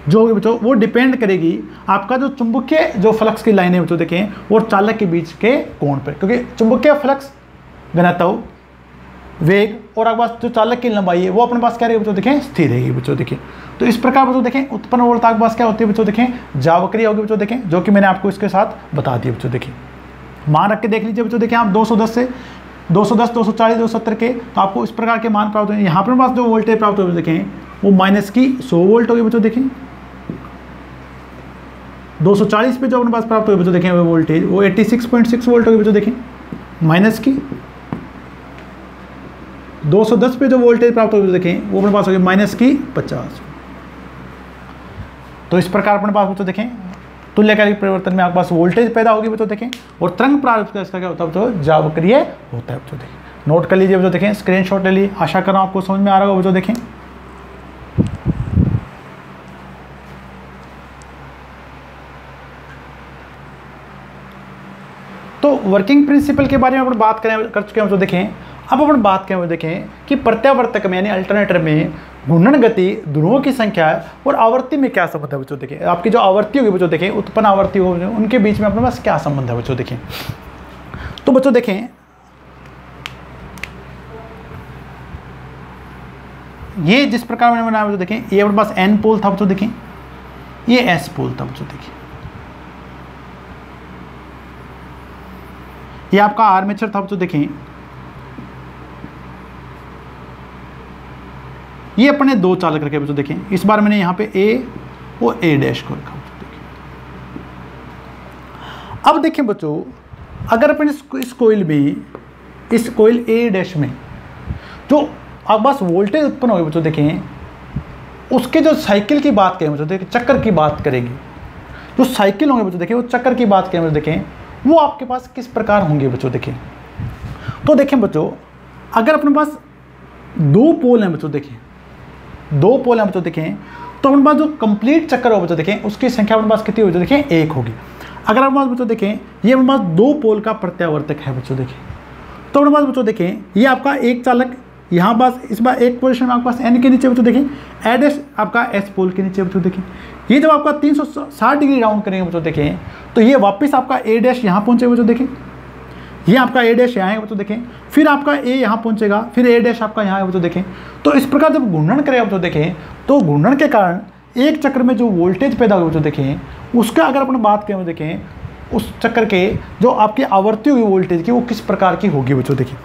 जो होगी बच्चों वो डिपेंड करेगी आपका जो चुंबकीय जो फ्लक्स की लाइनें बच्चों देखें और चालक के बीच के कोण पर, क्योंकि चुंबकीय फ्लक्स घनत्व, वेग और आपके पास जो चालक की लंबाई है वो अपने पास क्या रहेगी बच्चों देखें, स्थिर रहेगी बच्चों देखें। तो इस प्रकार बच्चों देखें उत्पन्न वोल्टता आपके पास क्या होती है बच्चों देखें, जावक्रीय होगी बच्चों देखें, जो कि मैंने आपको इसके साथ बता दिया बच्चों देखें। मान रख के देख लीजिए बच्चों देखें, आप 210 से 210, 240, 270 के, तो आपको इस प्रकार के मान प्राप्त होंगे। यहाँ पर पास जो वोल्टेज प्राप्त होगी देखें वो माइनस की 100 वोल्ट होगी बच्चों देखें। 240 पे जो अपने पास प्राप्त होगी बच्चों देखें वो वोल्टेज वो 86.6 वोल्ट होगी बच्चों देखें, माइनस की 210 पे जो वोल्टेज प्राप्त होगी देखें वो अपने पास होगी माइनस की 50। तो इस प्रकार अपने पास बच्चों देखें तुल्यकालिक परिवर्तन में आपके पास वोल्टेज पैदा होगी बच्चों देखें, और तरंग प्रारूप इसका क्या होता है बच्चों, जावक्रीय होता है बच्चों देखें। नोट कर लीजिए बच्चों देखें, स्क्रीनशॉट ले लीजिए, आशा कर रहा हूं आपको समझ में आ रहा होगा बच्चों देखें। तो वर्किंग प्रिंसिपल के बारे में अपन बात कर चुके हैं बच्चों देखें। अब अपन बात करें देखें कि प्रत्यावर्तक में यानी अल्टरनेटर में घूर्णन गति, ध्रुवों की संख्या और आवृत्ति में क्या संबंध है बच्चों देखें। आपकी जो आवृत्ति होगी बच्चों देखें, उत्पन्न आवृत्ति होगी, उनके बीच में अपने पास क्या संबंध है बच्चों देखें। तो बच्चों देखें ये जिस प्रकार मैंने बनाया बच्चों देखें, ये अपने पास एन पोल था बच्चों देखें, ये एस पोल था बच्चों देखें, ये आपका आर्मेचर था बच्चों देखें, ये अपने दो चालक रखे बच्चों देखें। इस बार मैंने यहाँ पे ए और ए डैश को रखा बच्चों देखें। अब देखें बच्चों, अगर अपन इस कोइल में, इस कोइल ए डैश में जो अब बस वोल्टेज उत्पन्न होगी बच्चों देखें, उसके जो साइकिल की बात करें बच्चों देखें, चक्कर की बात करेंगे, जो साइकिल होंगे बच्चों देखें वो चक्कर की बात करें बच्चों देखें, वो आपके पास किस प्रकार होंगे बच्चों देखें। तो देखें बच्चों, अगर अपने पास दो पोल हैं बच्चों देखें, दो पोल हैं बच्चों देखें, तो अपने पास जो कंप्लीट चक्कर हो बच्चों देखें उसकी संख्या अपने पास कितनी होगी बच्चों देखें, एक होगी। अगर अपने पास बच्चों देखें ये अपने पास दो पोल का प्रत्यावर्तक है बच्चों देखें, तो अपने पास बच्चों देखें ये आपका एक चालक यहाँ पास इस बार एक पोजीशन में आपके पास एन के नीचे बच्चों देखें, एड एस आपका एस पोल के नीचे बच्चों देखें। ये जब आपका 360 डिग्री राउंड करेंगे बच्चों देखें, तो ये वापस आपका ए डैश यहाँ पहुँचे बच्चों देखें, ये आपका ए डैश यहाँ है बच्चों देखें, फिर आपका ए यहाँ पहुँचेगा, फिर ए डैश आपका यहाँ है बच्चों देखें। तो इस प्रकार जब घूर्णन करेगा बच्चों देखें, तो घूर्णन के कारण एक चक्र में जो वोल्टेज पैदा होगी बच्चों देखें, उसका अगर अपन बात करें देखें, उस चक्कर के जो आपकी आवृत्ति होगी वोल्टेज की वो किस प्रकार की होगी बच्चों देखें।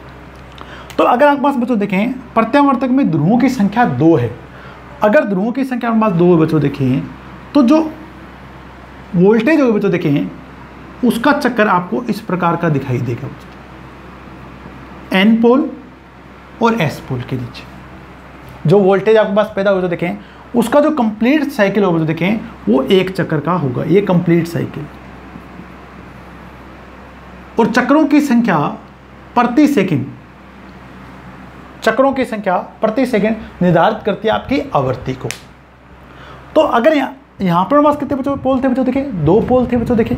तो अगर आपके पास बच्चों देखें प्रत्यावर्तक में ध्रुवों की संख्या 2 है, अगर ध्रुवों की संख्या आपके पास 2 है बच्चों देखें, तो जो वोल्टेज होगी बच्चों देखें उसका चक्कर आपको इस प्रकार का दिखाई देगा बच्चों, एन पोल और एस पोल के नीचे जो वोल्टेज आपके पास पैदा होगा देखें, उसका जो कंप्लीट साइकिल होगा देखें वो एक चक्कर का होगा, ये कंप्लीट साइकिल। और चक्रों की संख्या प्रति सेकंड, चक्रों की संख्या प्रति सेकंड निर्धारित करती है आपकी आवृत्ति को। तो अगर यहाँ पर पास कितने बच्चों पोल थे बच्चों देखें, 2 पोल थे बच्चों देखें।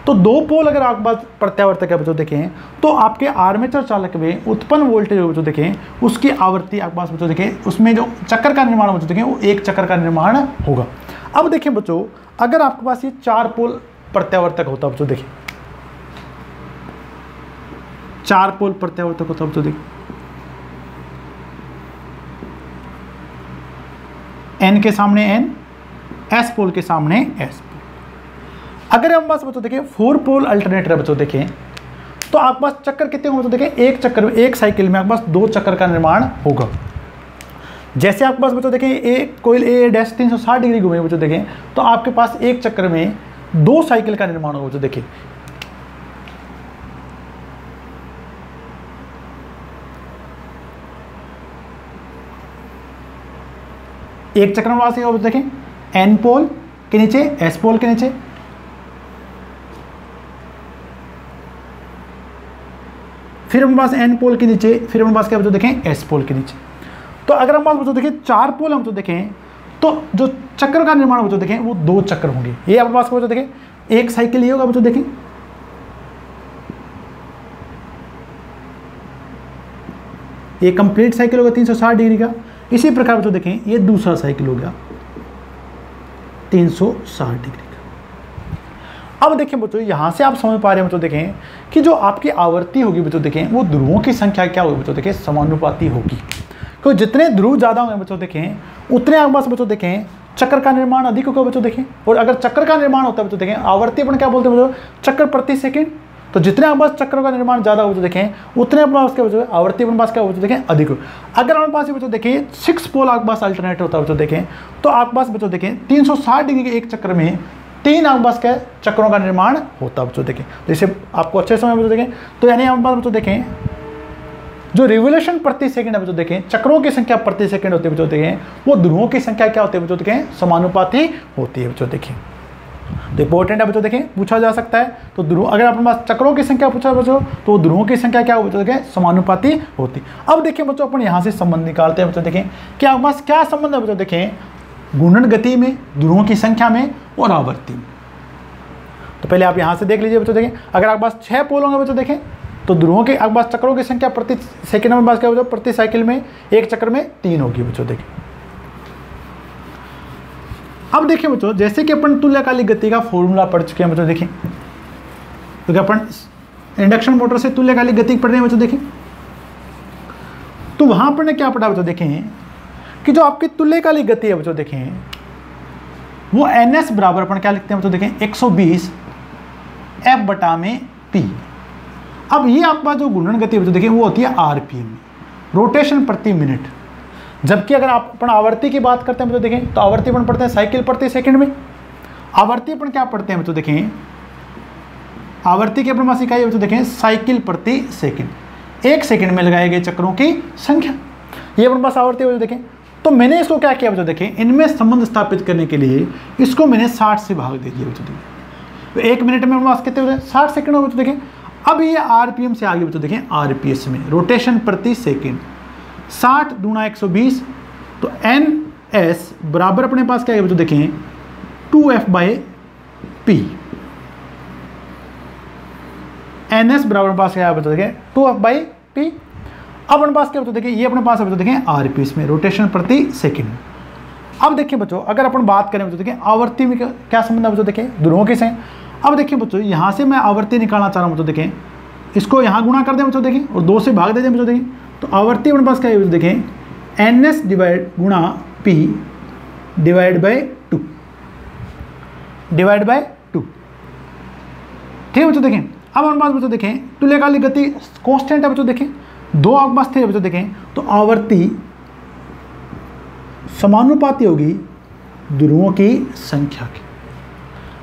तो 2 पोल अगर आपके पास प्रत्यावर्तक है बच्चों देखें, तो आपके आर्मेचर चालक में उत्पन्न वोल्टेज बच्चों देखें उसकी आवृत्ति आपके पास बच्चों देखें, उसमें जो चक्कर का निर्माण बच्चों देखें वो एक चक्कर का निर्माण होगा। अब देखें बच्चों, अगर आपके पास ये 4 पोल प्रत्यावर्तक होता बच्चों देखें, 4 पोल प्रत्यावर्तक होता बच्चों देखें, एन के सामने एन, एस पोल के सामने एस पोल। अगर हम बस बच्चों देखें 4 पोल अल्टरनेटर बच्चों देखें, तो आपके पास चक्कर कितने होंगे बच्चों देखें, एक चक्कर में, एक साइकिल में आपके पास 2 चक्कर का निर्माण होगा। जैसे आपके पास बच्चों देखें एक कोइल ए डैश 360 डिग्री घूमे बच्चों देखें, तो आपके पास एक चक्कर में 2 साइकिल का निर्माण होगा। तो देखिए एक चक्र में पास होगा, देखें एन पोल के नीचे एस पोल के नीचे, फिर हमारे पास एन पोल के नीचे, फिर हमारे पास क्या बच्चों देखें एस पोल के नीचे। तो अगर हम बच्चों देखें 4 पोल हम तो देखें तो जो चक्र का निर्माण बच्चों देखें वो 2 चक्र होंगे। ये आपके पास बच्चों देखें एक साइकिल ये होगा बच्चों देखें, ये कंप्लीट साइकिल होगा 360 डिग्री का। इसी प्रकार बच्चों देखें ये दूसरा साइकिल हो गया 360 डिग्री का। अब देखें बच्चों यहां से आप समझ पा रहे हैं बच्चों देखें कि जो आपकी आवृत्ति होगी बच्चों देखें वो ध्रुवों की संख्या क्या होगी बच्चों देखें समानुपाती होगी। तो जितने ध्रुव ज़्यादा होंगे बच्चों देखें उतने आपके पास बच्चों देखें चक्र का निर्माण अधिक होगा बच्चों देखें। और अगर चक्र का निर्माण होता है बच्चों देखें आवर्ती अपन क्या बोलते हैं बच्चों चक्र प्रति सेकंड। तो जितने आपके पास चक्रों का निर्माण ज़्यादा हो तो देखें उतने अपने पास क्या बच्चों आवर्ती अपने पास क्या हो तो देखें अधिक हो। अगर हमारे पास बच्चों देखें 6 पोल आपके पास अल्टरनेट होता है बच्चों देखें तो आपके पास बच्चों देखें 360 डिग्री के एक चक्र में 3 आपके पास क्या चक्रों का निर्माण होता है बच्चों देखें। तो इसे आपको अच्छे समय बच्चों देखें तो यानी हमारे पास बच्चों देखें जो रिवोल्यूशन प्रति सेकंड है बच्चों देखें चक्रों की संख्या प्रति सेकंड होती है बच्चों देखें वो ध्रुवों की संख्या क्या होती है बच्चों देखें समानुपाती होती है बच्चों देखें। तो इंपॉर्टेंट है बच्चों देखें पूछा जा सकता है। तो ध्रुव अगर अपने पास चक्रों की संख्या पूछा बच्चों तो ध्रुवों की संख्या क्या हो बच्चों देखें समानुपाती होती। अब देखिए बच्चों अपन यहाँ से संबंध निकालते हैं बच्चों देखें कि आपके पास क्या संबंध है बच्चों देखें गुणन गति में ध्रुवों की संख्या में और आवृत्ति में। तो पहले आप यहाँ से देख लीजिए बच्चों देखें अगर आपके पास 6 पोल होंगे बच्चों देखें तो ध्रुवों के आपके पास चक्रों की संख्या प्रति सेकंड में पास क्या होगा प्रति साइकिल में एक चक्र में 3 होगी बच्चों देखें। अब देखिए बच्चों जैसे कि अपन तुल्यकालिक गति का फॉर्मूला पढ़ चुके हैं बच्चों देखें क्योंकि अपन इंडक्शन मोटर से तुल्यकालिक गति पढ़ रहे हैं बच्चों देखें। तो वहां पर ने क्या पढ़ा बच्चों देखें कि जो आपकी तुल्यकालिक गति है बच्चों देखें वो ns बराबर अपन क्या लिखते हैं बच्चों देखें 120 F बटा में P। अब ये आपके पास जो घूर्णन गति बच्चों देखें वो होती है RPM रोटेशन प्रति मिनट। जबकि अगर आप अपन आवर्ती की बात करते हैं बच्चों देखें तो आवर्ती अपन पढ़ते हैं साइकिल प्रति सेकंड में। आवर्ती अपन क्या पढ़ते हैं बच्चों देखें आवर्ती की अपन पास इकाई बच्चों देखें साइकिल प्रति सेकंड। 1 सेकंड में लगाए गए चक्रों की संख्या ये अपन पास आवर्ती बच्चों देखें। तो मैंने इसको क्या किया बच्चों देखें इनमें संबंध स्थापित करने के लिए इसको मैंने 60 से भाग दे दिया बच्चों देखें। तो 1 मिनट में अपने पास कितने होते हैं 60 सेकंड हो बच्चों देखें। अब ये RPM से आगे बच्चों देखें RPS में रोटेशन प्रति सेकंड 60 दूना 120 तो NS बराबर अपने पास क्या है बच्चों देखें 2F बाई P। NS बराबर पास क्या है बच्चों देखें 2F बाई P। अब अपने पास क्या बच्चों देखें ये अपने पास है बच्चों देखें RPS में रोटेशन प्रति सेकंड। अब देखिए बच्चों अगर अपन बात करें बच्चों देखें आवर्ती में क्या संबंध है बच्चों देखें ध्रुवों के संख्या। अब देखिए बच्चों यहाँ से मैं आवर्ती निकालना चाह रहा हूँ बच्चों देखें इसको यहाँ गुणा कर दें बच्चों देखें और 2 से भाग दे दें बच्चों देखें। तो आवर्ती अपने पास क्या है देखें NS डिवाइड गुणा P डिवाइड बाई 2 ठीक है बच्चों देखें। अब हमारे पास बच्चों देखें तुल्यकालिक गति कांस्टेंट है बच्चों देखें 2 आपके पास थे बच्चों देखें तो आवर्ती समानुपाती होगी ध्रुवों की संख्या की।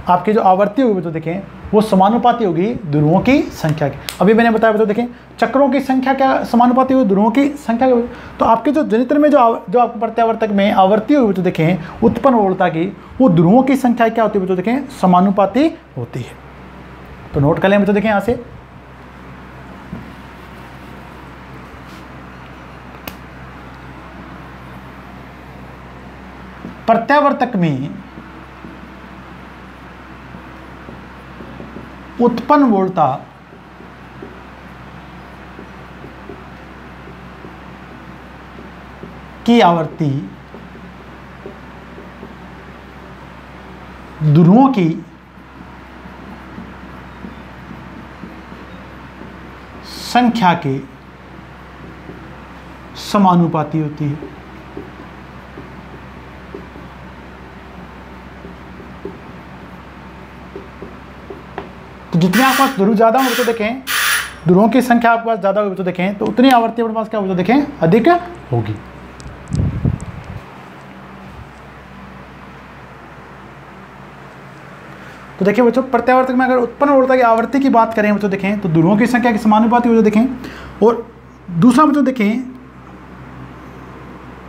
आपकी जो आवर्ती होगी बच्चों देखें वो समानुपाती होगी ध्रुवों की संख्या की। अभी मैंने बताया बच्चों देखें चक्रों की संख्या क्या समानुपाती होगी ध्रुवों की संख्या की। तो आपके जो जनित्र में जो आपको प्रत्यावर्तक में आवर्ती होगी बच्चों देखें उत्पन्न उर्वरता की वो ध्रुवों की संख्या क्या होती है बच्चों देखें समानुपाती होती है। तो नोट कर लें बच्चों देखें यहाँ से प्रत्यावर्तक में उत्पन्न वोल्टता की आवृत्ति ध्रुवों की संख्या के समानुपाती होती है। तो जितने आपके पास ध्रुव ज़्यादा होंगे तो देखें ध्रुवों की संख्या आपके पास ज़्यादा होगी तो देखें तो उतनी आवर्ती आपके पास क्या होगी तो देखें अधिक होगी। तो देखिए बच्चों, प्रत्यावर्तक में अगर उत्पन्न उर्वरता की आवृत्ति की बात करें बच्चों देखें तो ध्रुवों की संख्या के समानुपाती बच्चों देखें। और दूसरा बच्चों देखें,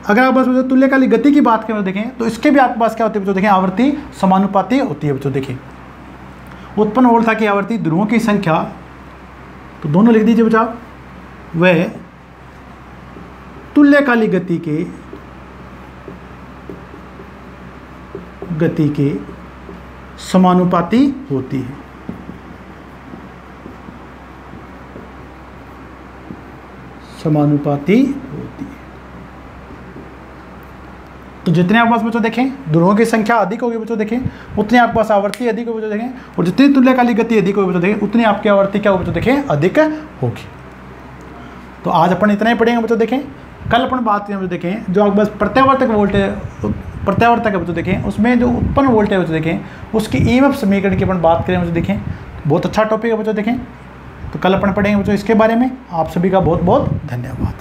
अगर आप बस बच्चों तुल्यकालिक गति की बात करें देखें तो इसके भी आपके पास क्या होती है बच्चों देखें, आवृत्ति समानुपाती होती है बच्चों देखें। उत्पन्न उर्वरता की आवृत्ति ध्रुवों की संख्या, तो दोनों लिख दीजिए बच्चा, वह तुल्यकालिक गति के समानुपाती होती है। समानुपाती होती है। तो जितने आपके पास बच्चों देखें ध्रुवों की संख्या अधिक होगी बच्चों देखें, उतनी आपके पास आवृत्ति अधिक होगी बच्चों देखें, और जितनी तुल्यकालिक गति अधिक होगी बच्चों देखें, उतनी आपकी आवृत्ति क्या होगी बच्चों देखें, अधिक होगी। तो आज अपन इतना ही पढ़ेंगे बच्चों देखें। कल अपन बात करें बच्चों देखें जो आपके पास प्रत्यावर्तक है बच्चों देखें, उसमें जो उत्पन्न वोल्टेज बच्चों देखें उसकी ईएमएफ समीकरण की अपन बात करें बच्चों देखें। बहुत अच्छा टॉपिक है बच्चों देखें। तो कल अपन पढ़ेंगे बच्चों इसके बारे में। आप सभी का बहुत बहुत धन्यवाद।